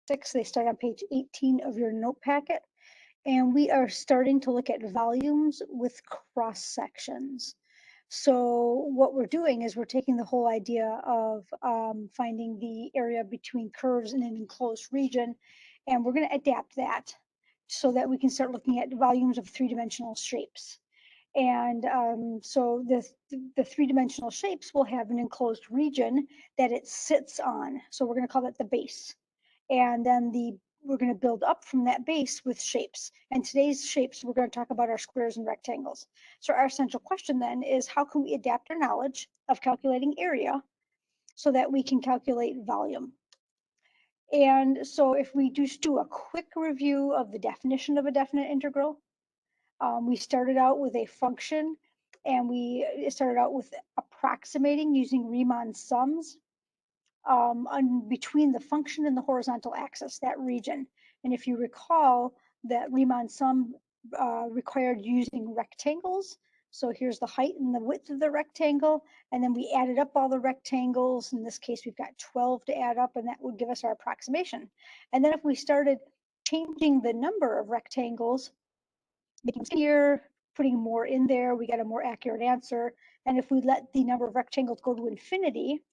6. They start on page 18 of your note packet. And we are starting to look at volumes with cross sections. So what we're doing is we're taking the whole idea of finding the area between curves in an enclosed region, and we're going to adapt that so that we can start looking at volumes of three-dimensional shapes. And so the three-dimensional shapes will have an enclosed region that it sits on. So we're going to call that the base. And then we're going to build up from that base with shapes. And today's shapes, we're going to talk about our squares and rectangles. So our essential question then is, how can we adapt our knowledge of calculating area so that we can calculate volume? And so if we just do a quick review of the definition of a definite integral, we started out with a function, and we started out with approximating using Riemann sums between the function and the horizontal axis, that region. And if you recall, that Riemann sum required using rectangles. So here's the height and the width of the rectangle, and then we added up all the rectangles. In this case, we've got 12 to add up, and that would give us our approximation. And then if we started changing the number of rectangles, making skinnier, putting more in there, we get a more accurate answer. And if we let the number of rectangles go to infinity,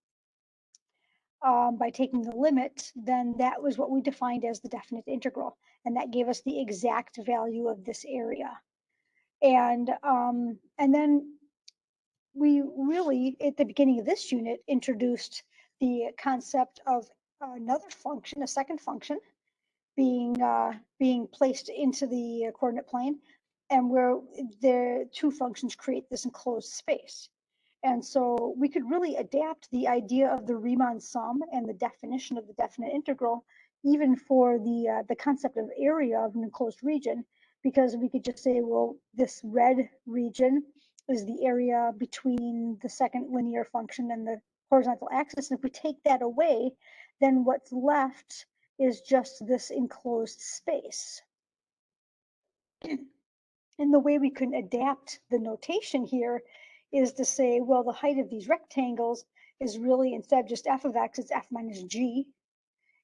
by taking the limit, then that was what we defined as the definite integral. And that gave us the exact value of this area. And then we really, at the beginning of this unit, introduced the concept of another function, a second function, being placed into the coordinate plane, and where the two functions create this enclosed space. And so we could really adapt the idea of the Riemann sum and the definition of the definite integral, even for the concept of area of an enclosed region, because we could just say, well, this red region is the area between the second linear function and the horizontal axis. And if we take that away, then what's left is just this enclosed space. And the way we can adapt the notation here is to say, well, the height of these rectangles is really, instead of just f of x, it's f minus g.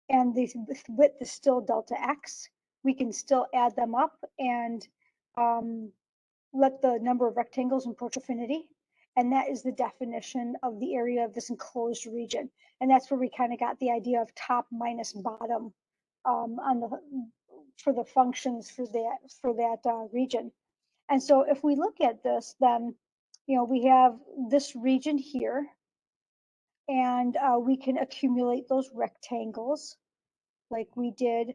And the width is still delta x. We can still add them up and let the number of rectangles approach infinity. And that is the definition of the area of this enclosed region. And that's where we kind of got the idea of top minus bottom for the functions for that region. And so if we look at this, then, we have this region here, and we can accumulate those rectangles like we did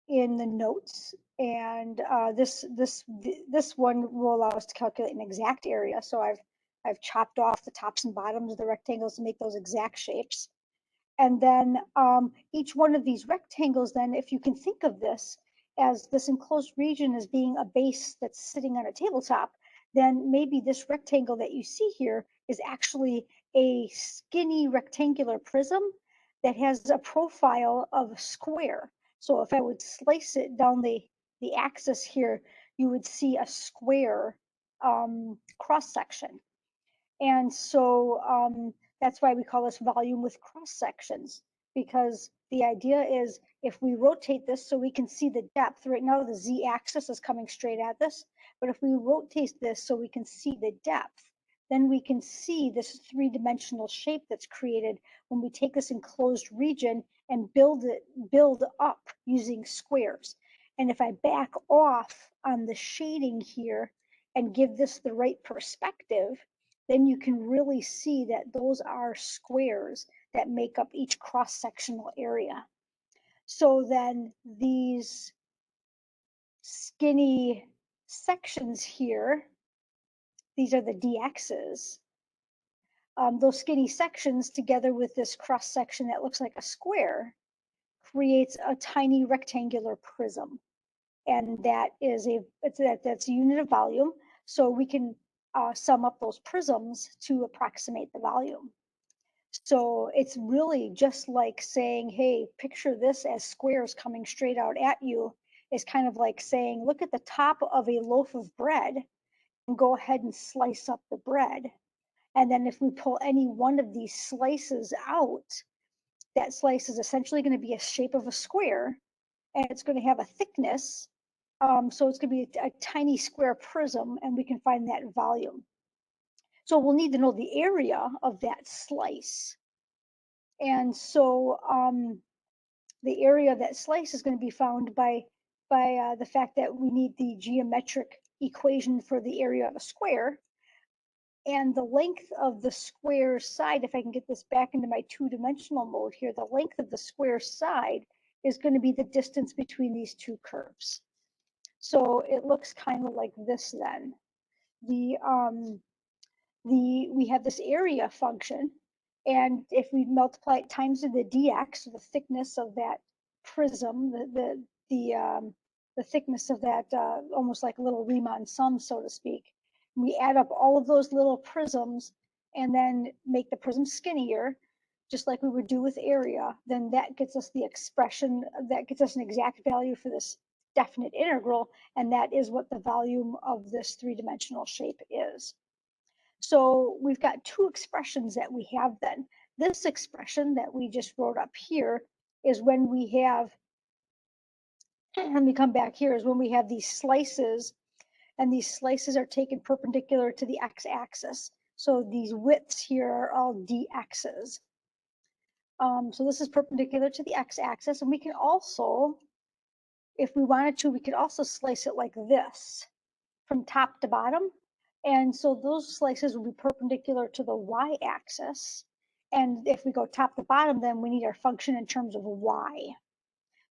in the notes. And this one will allow us to calculate an exact area. So I've chopped off the tops and bottoms of the rectangles to make those exact shapes. And then each one of these rectangles, then, if you can think of this as this enclosed region as being a base that's sitting on a tabletop, then maybe this rectangle that you see here is actually a skinny rectangular prism that has a profile of a square. So if I would slice it down the axis here, you would see a square cross section. And so that's why we call this volume with cross sections, because the idea is if we rotate this so we can see the depth, right now the z-axis is coming straight at this, but if we rotate this so we can see the depth, then we can see this three-dimensional shape that's created when we take this enclosed region and build up using squares. And if I back off on the shading here and give this the right perspective, then you can really see that those are squares that make up each cross-sectional area. So then these skinny sections here, these are the dx's. Those skinny sections together with this cross-section that looks like a square creates a tiny rectangular prism. And that is that's a unit of volume. So we can sum up those prisms to approximate the volume. So it's really just like saying, hey, picture this as squares coming straight out at you. It's kind of like saying, look at the top of a loaf of bread and go ahead and slice up the bread. And then if we pull any one of these slices out, that slice is essentially going to be a shape of a square, and it's going to have a thickness. So it's going to be a tiny square prism, and we can find that volume. So we'll need to know the area of that slice. And so the area of that slice is going to be found by the fact that we need the geometric equation for the area of a square. And the length of the square side, if I can get this back into my two-dimensional mode here, the length of the square side is going to be the distance between these two curves. So it looks kind of like this then. We have this area function, and if we multiply it times the dx, so the thickness of that prism, the thickness of that, almost like a little Riemann sum, so to speak. We add up all of those little prisms and then make the prism skinnier, just like we would do with area. Then that gets us the expression, that gets us an exact value for this definite integral, and that is what the volume of this three-dimensional shape is. So we've got two expressions that we have then. This expression that we just wrote up here is when we have, let me come back here, is when we have these slices, and these slices are taken perpendicular to the x-axis. So these widths here are all dx's. So this is perpendicular to the x-axis, and we can also, if we wanted to, we could also slice it like this from top to bottom. And so those slices will be perpendicular to the y-axis. And if we go top to bottom, then we need our function in terms of y.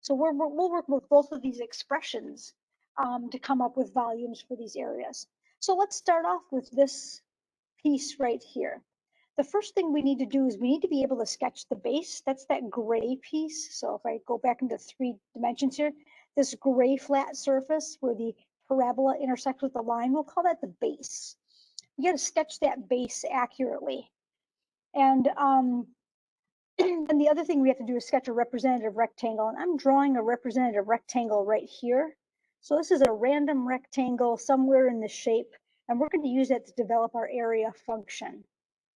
So we'll work with both of these expressions to come up with volumes for these areas. So let's start off with this piece right here. The first thing we need to do is we need to be able to sketch the base. That's that gray piece. So if I go back into 3 dimensions here, this gray flat surface where the parabola intersects with the line, we'll call that the base. We got to sketch that base accurately. And and the other thing we have to do is sketch a representative rectangle. And I'm drawing a representative rectangle right here. So this is a random rectangle somewhere in the shape, and we're going to use that to develop our area function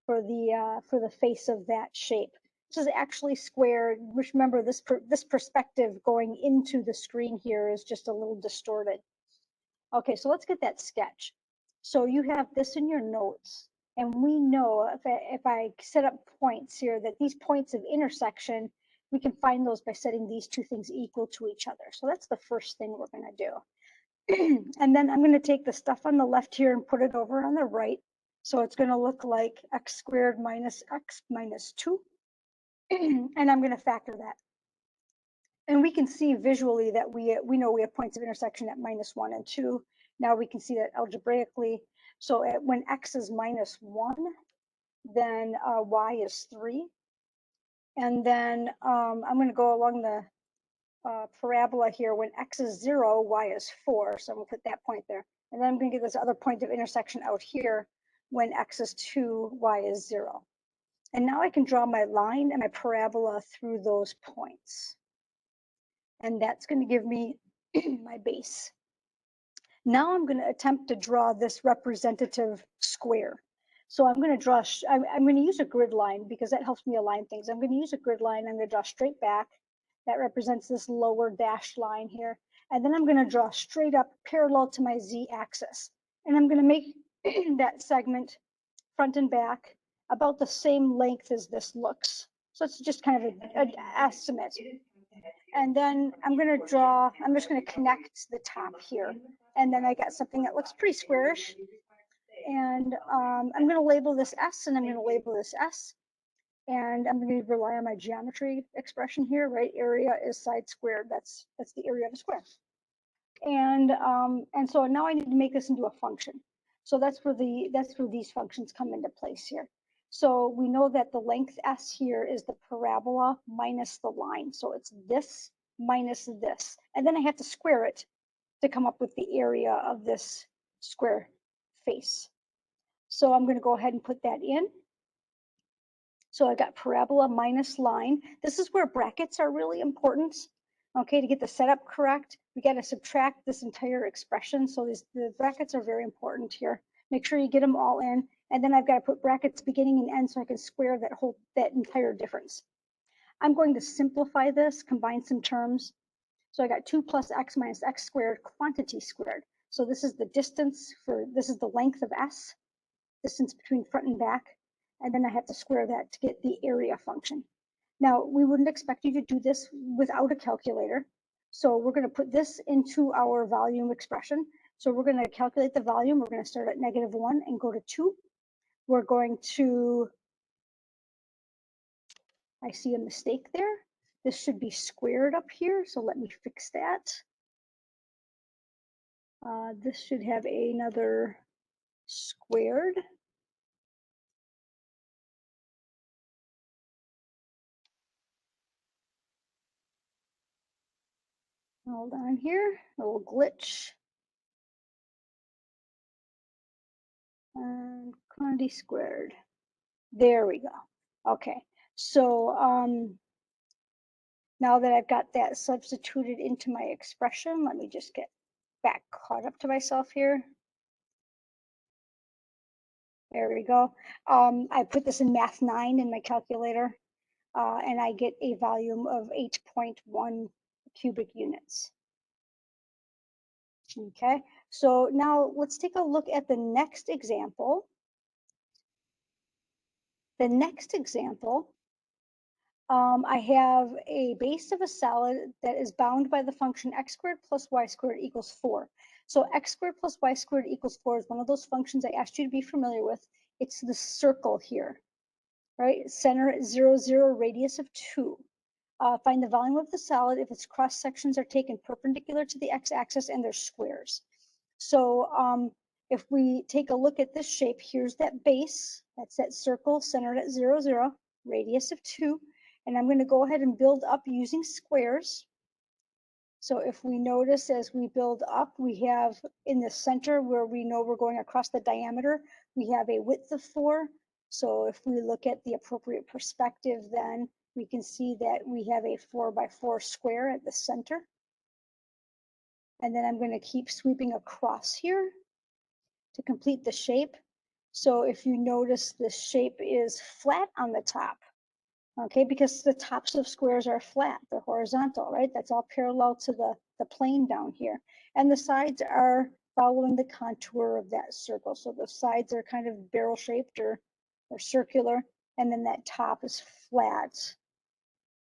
for the face of that shape. This is actually squared. Which, remember, this perspective going into the screen here is just a little distorted. Okay, so let's get that sketch. So you have this in your notes, and we know if I set up points here, that these points of intersection, we can find those by setting these two things equal to each other. So that's the first thing we're going to do. And then I'm going to take the stuff on the left here and put it over on the right. So it's going to look like x squared minus x minus 2. And I'm going to factor that. And we can see visually that we know we have points of intersection at -1 and 2. Now we can see that algebraically. So when x is -1, then y is 3. And then I'm going to go along the parabola here. When x is 0, y is 4. So I'm going to put that point there. And then I'm going to get this other point of intersection out here. When x is 2, y is 0. And now I can draw my line and my parabola through those points. And that's going to give me my base. Now I'm going to attempt to draw this representative square. So I'm going to draw, I'm going to use a grid line because that helps me align things. I'm going to use a grid line. I'm going to draw straight back. That represents this lower dashed line here. And then I'm going to draw straight up parallel to my z-axis. And I'm going to make that segment front and back about the same length as this looks. So it's just kind of an estimate. And then I'm just going to connect the top here. And then I got something that looks pretty squarish. And I'm going to label this S, and I'm going to label this S. And I'm going to rely on my geometry expression here, right? Area is side squared. That's the area of a square. And so now I need to make this into a function. So that's where these functions come into place here. So we know that the length S here is the parabola minus the line. So it's this minus this. And then I have to square it to come up with the area of this square face. So I'm going to go ahead and put that in. So I got parabola minus line. This is where brackets are really important. Okay, to get the setup correct, we got to subtract this entire expression. So the brackets are very important here. Make sure you get them all in. And then I've got to put brackets beginning and end so I can square that entire difference. I'm going to simplify this, combine some terms. So I got 2 plus x minus x squared quantity squared. So this is the distance this is the length of S, distance between front and back. And then I have to square that to get the area function. Now, we wouldn't expect you to do this without a calculator. So we're going to put this into our volume expression. So we're going to calculate the volume. We're going to start at -1 and go to 2. We're going to, I see a mistake there. This should be squared up here. So let me fix that. This should have another squared. Hold on here, a little glitch. And quantity squared. There we go. Okay, so now that I've got that substituted into my expression, let me just get back caught up to myself here. There we go. I put this in Math 9 in my calculator, and I get a volume of 8.1 cubic units. Okay, so now let's take a look at the next example. The next example, I have a base of a solid that is bound by the function x squared plus y squared equals 4. So x squared plus y squared equals 4 is one of those functions I asked you to be familiar with. It's the circle here, right? Center at 0, 0, radius of 2. Find the volume of the solid if its cross sections are taken perpendicular to the x-axis and they're squares. So if we take a look at this shape, here's that base. That's that circle centered at 0, 0, radius of 2. And I'm going to go ahead and build up using squares. So if we notice as we build up, we have in the center where we know we're going across the diameter, we have a width of 4. So if we look at the appropriate perspective, then we can see that we have a 4 by 4 square at the center. And then I'm going to keep sweeping across here to complete the shape. So if you notice, the shape is flat on the top. Okay, because the tops of squares are flat, they're horizontal, right? That's all parallel to the plane down here. And the sides are following the contour of that circle. So the sides are kind of barrel shaped or circular, and then that top is flat,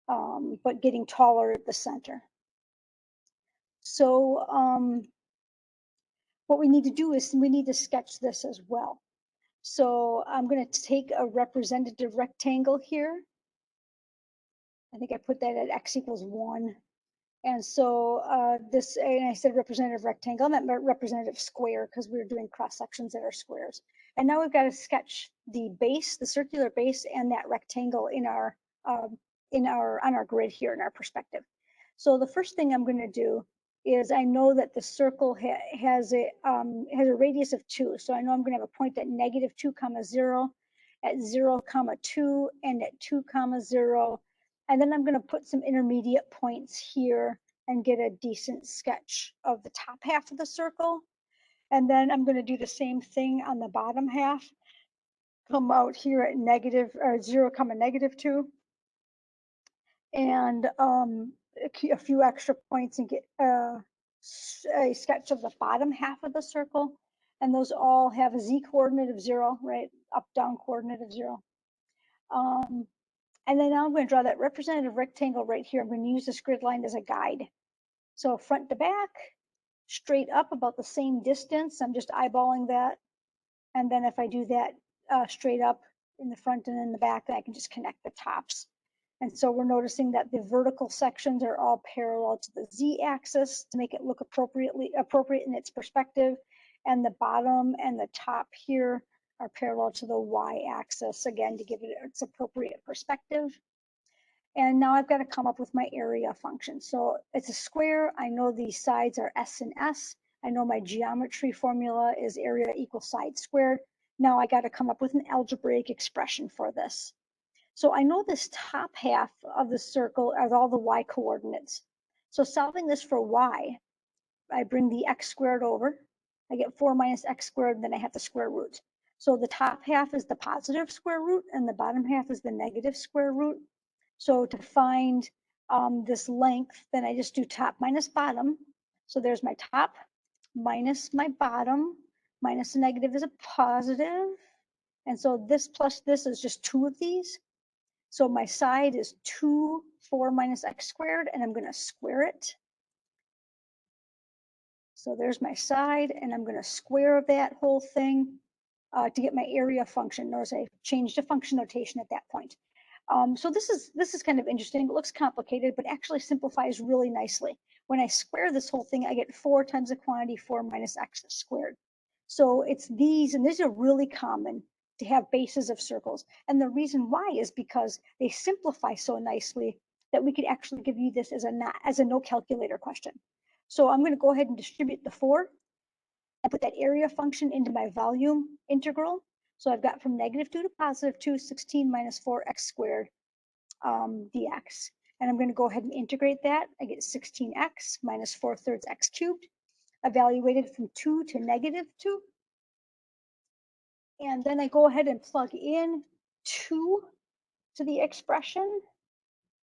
but getting taller at the center. So what we need to do is we need to sketch this as well. So I'm going to take a representative rectangle here. I think I put that at x equals 1. And so and I said representative rectangle, I meant representative square because we were doing cross sections that are squares. And now we've got to sketch the base, the circular base, and that rectangle on our grid here in our perspective. So the first thing I'm going to do is I know that the circle has a radius of 2. So I know I'm going to have a point at -2, 0, at 0, 2, and at 2, 0. And then I'm going to put some intermediate points here and get a decent sketch of the top half of the circle. And then I'm going to do the same thing on the bottom half. Come out here at 0, -2. And a few extra points and get a sketch of the bottom half of the circle. And those all have a z coordinate of 0, right? Up, down coordinate of 0. And then now I'm going to draw that representative rectangle right here. I'm going to use this grid line as a guide. So front to back, straight up about the same distance. I'm just eyeballing that. And then if I do that straight up in the front and in the back, then I can just connect the tops. And so we're noticing that the vertical sections are all parallel to the z-axis to make it look appropriate in its perspective. And the bottom and the top here are parallel to the y-axis, again, to give it its appropriate perspective. And now I've got to come up with my area function. So it's a square. I know the sides are S and S. I know my geometry formula is area equals side squared. Now I got to come up with an algebraic expression for this. So I know this top half of the circle are all the y coordinates. So solving this for y, I bring the x squared over. I get 4 minus x squared, and then I have the square root. So the top half is the positive square root, and the bottom half is the negative square root. So to find this length, then I just do top minus bottom. So there's my top minus my bottom, minus a negative is a positive. And so this plus this is just 2 of these. So my side is 2, 4 minus x squared, and I'm going to square it. So there's my side, and I'm going to square that whole thing to get my area function. Notice I changed the function notation at that point. So this is kind of interesting. It looks complicated, but actually simplifies really nicely. When I square this whole thing, I get 4 times the quantity 4 minus x squared. So it's these, and these are really common to have bases of circles. And the reason why is because they simplify so nicely that we could actually give you this as a no calculator question. So I'm going to go ahead and distribute the 4 and put that area function into my volume integral. So I've got from negative 2 to positive 2, 16 minus 4x squared dx. And I'm going to go ahead and integrate that. I get 16x minus 4/3 x cubed, evaluated from 2 to negative 2. And then I go ahead and plug in 2 to the expression.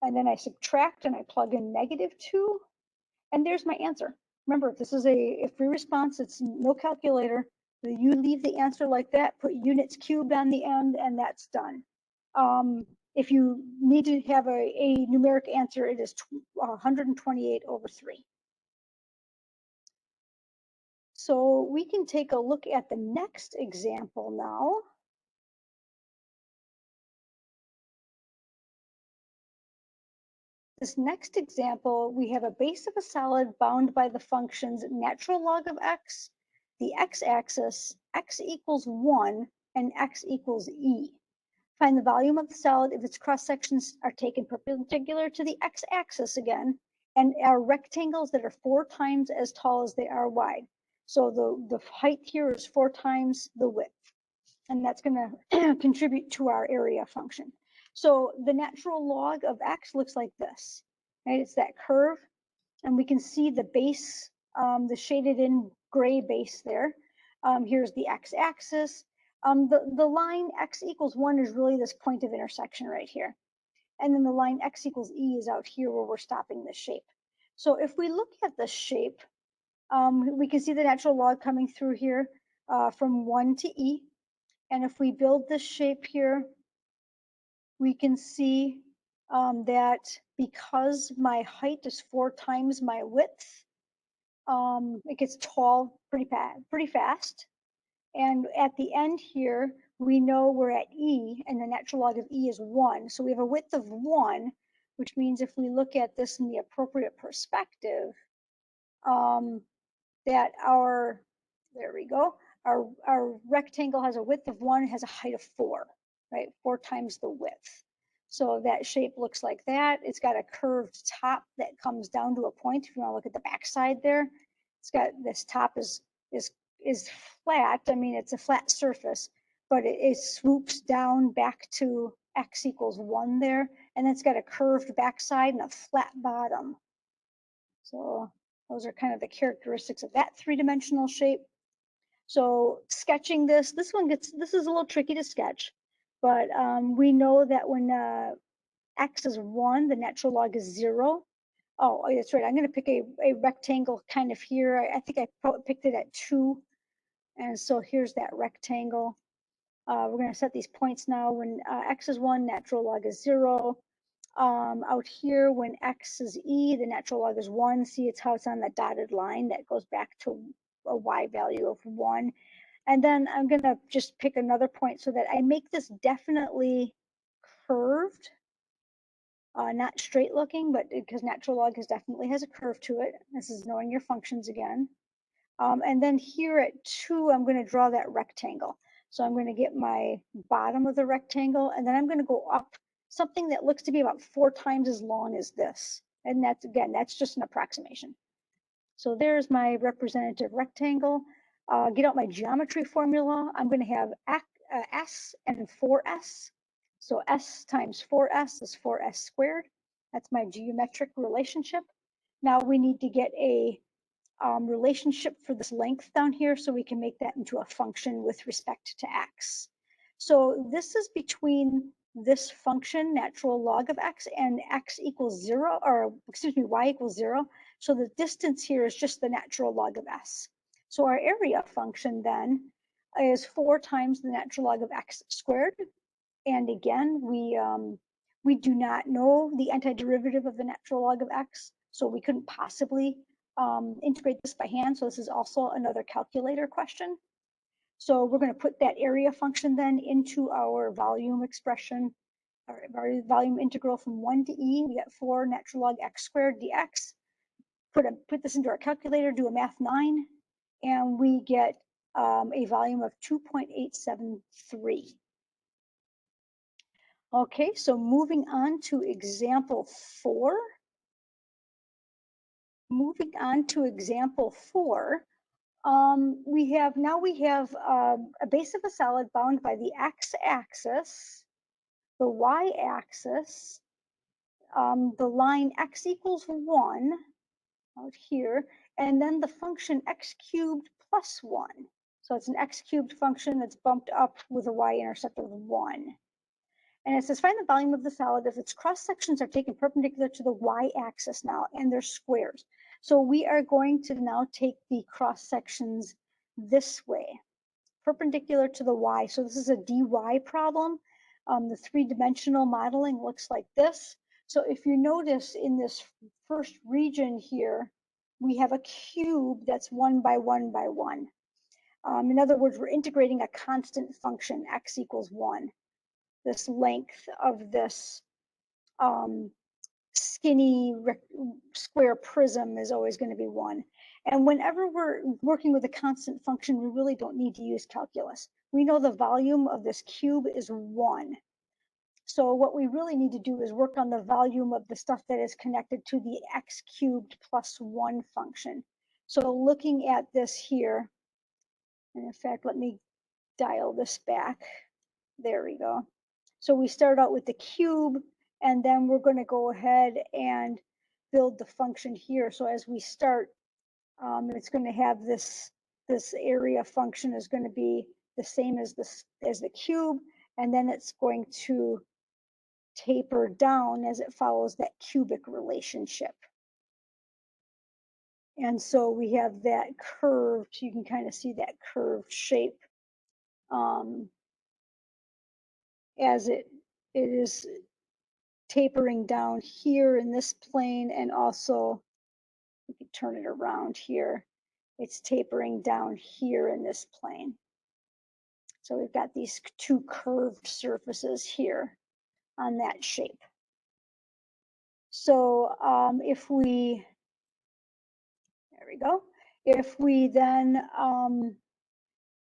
And then I subtract and I plug in negative 2. And there's my answer. Remember, if this is a free response, it's no calculator. You leave the answer like that, put units cubed on the end, and that's done. If you need to have a numeric answer, it is 128 over 3. So we can take a look at the next example now. This next example, we have a base of a solid bound by the functions natural log of x, the x-axis, x equals 1, and x equals e. Find the volume of the solid if its cross sections are taken perpendicular to the x-axis again, and are rectangles that are 4 times as tall as they are wide. So the height here is 4 times the width, and that's going to contribute to our area function. So the natural log of x looks like this, right? It's that curve, and we can see the base, the shaded in gray base there. Here's the x-axis. The line x equals 1 is really this point of intersection right here. And then the line x equals e is out here where we're stopping the shape. So if we look at the shape, we can see the natural log coming through here from 1 to e. And if we build this shape here, we can see that because my height is 4 times my width, it gets tall pretty fast. And at the end here, we know we're at e, and the natural log of e is 1. So we have a width of 1, which means if we look at this in the appropriate perspective, that there we go, our rectangle has a width of 1, has a height of 4, right? 4 times the width. So that shape looks like that. It's got a curved top that comes down to a point. If you want to look at the back side there, it's got this top is flat. I mean, it's a flat surface, but it swoops down back to x equals 1 there, and it's got a curved backside and a flat bottom. So those are kind of the characteristics of that 3-dimensional shape. So sketching this is a little tricky to sketch, but we know that when x is 1, the natural log is 0. Oh, that's right. I'm going to pick a rectangle kind of here. I think I picked it at 2. And so here's that rectangle. We're going to set these points now. When x is 1, natural log is 0. Out here, when x is e, the natural log is 1. See, it's how it's on that dotted line that goes back to a y value of 1. And then I'm going to just pick another point so that I make this definitely curved, not straight looking, but because natural log definitely has a curve to it. This is knowing your functions again. And then here at 2, I'm going to draw that rectangle. So I'm going to get my bottom of the rectangle, and then I'm going to go up something that looks to be about 4 times as long as this. And that's, again, that's just an approximation. So there's my representative rectangle. Get out my geometry formula. I'm going to have s and 4s. So s times 4s is 4s squared. That's my geometric relationship. Now we need to get a relationship for this length down here so we can make that into a function with respect to x. So this is between this function, natural log of x, and x equals 0, or excuse me, y equals 0. So the distance here is just the natural log of s. So our area function then is 4 times the natural log of x squared. And again, we do not know the antiderivative of the natural log of x, so we couldn't possibly integrate this by hand. So this is also another calculator question. So we're going to put that area function then into our volume expression, our volume integral from 1 to e. We got 4 natural log x squared dx. Put this into our calculator, do a math 9, and we get a volume of 2.873. Okay, so moving on to example 4. Moving on to example 4, we have a base of a solid bound by the x-axis, the y-axis, the line x equals 1 out here, and then the function x cubed plus 1. So it's an x cubed function that's bumped up with a y-intercept of 1. And it says find the volume of the solid if its cross sections are taken perpendicular to the y-axis now, and they're squares. So we are going to now take the cross sections this way, perpendicular to the y. So this is a dy problem. The three-dimensional modeling looks like this. So if you notice in this first region here, we have a cube that's 1 by 1 by 1. In other words, we're integrating a constant function, x equals 1. This length of this skinny square prism is always going to be 1. And whenever we're working with a constant function, we really don't need to use calculus. We know the volume of this cube is 1. So what we really need to do is work on the volume of the stuff that is connected to the x cubed plus 1 function. So looking at this here, and in fact, let me dial this back. There we go. So we start out with the cube, and then we're going to go ahead and build the function here. So as we start, it's going to have this area function is going to be the same as the cube, and then it's going to taper down as it follows that cubic relationship. And so we have that curved, you can kind of see that curved shape as it is tapering down here in this plane, and also we can turn it around here. It's tapering down here in this plane. So we've got these two curved surfaces here on that shape. So if we, there we go. If we then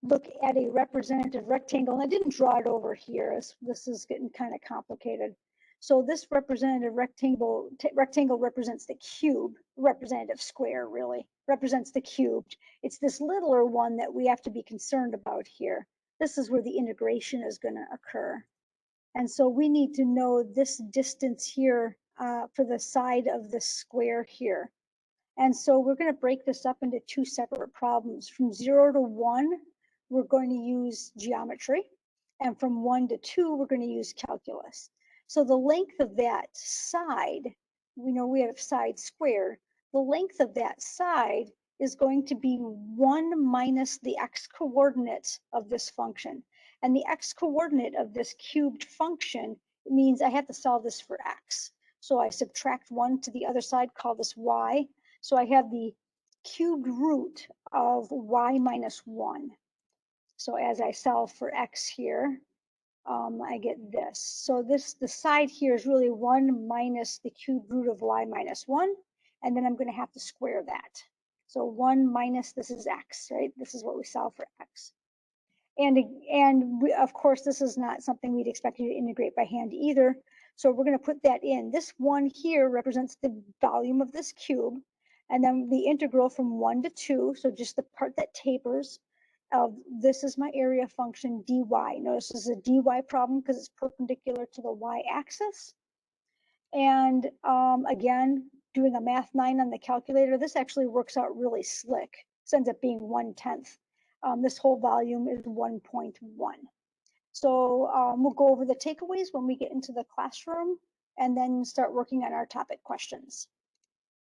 look at a representative rectangle, and I didn't draw it over here, as this is getting kind of complicated. So this representative rectangle represents the cube, representative square really, represents the cubed. It's this littler one that we have to be concerned about here. This is where the integration is going to occur. And so we need to know this distance here for the side of the square here. And so we're going to break this up into 2 separate problems. From 0 to 1, we're going to use geometry. And from 1 to 2, we're going to use calculus. So the length of that side, we know we have side squared. The length of that side is going to be 1 minus the x coordinate of this function. And the x coordinate of this cubed function means I have to solve this for x. So I subtract 1 to the other side, call this y. So I have the cubed root of y minus 1. So as I solve for x here, I get this. So the side here is really 1 minus the cubed root of y minus 1. And then I'm going to have to square that. So 1 minus, this is x, right? This is what we solve for x. And of course, this is not something we'd expect you to integrate by hand either. So we're going to put that in. This 1 here represents the volume of this cube. And then the integral from 1 to 2, so just the part that tapers, this is my area function dy. Notice this is a dy problem because it's perpendicular to the y-axis. And again, doing a math 9 on the calculator, this actually works out really slick. This ends up being 1/10. This whole volume is 1.1. So we'll go over the takeaways when we get into the classroom and then start working on our topic questions.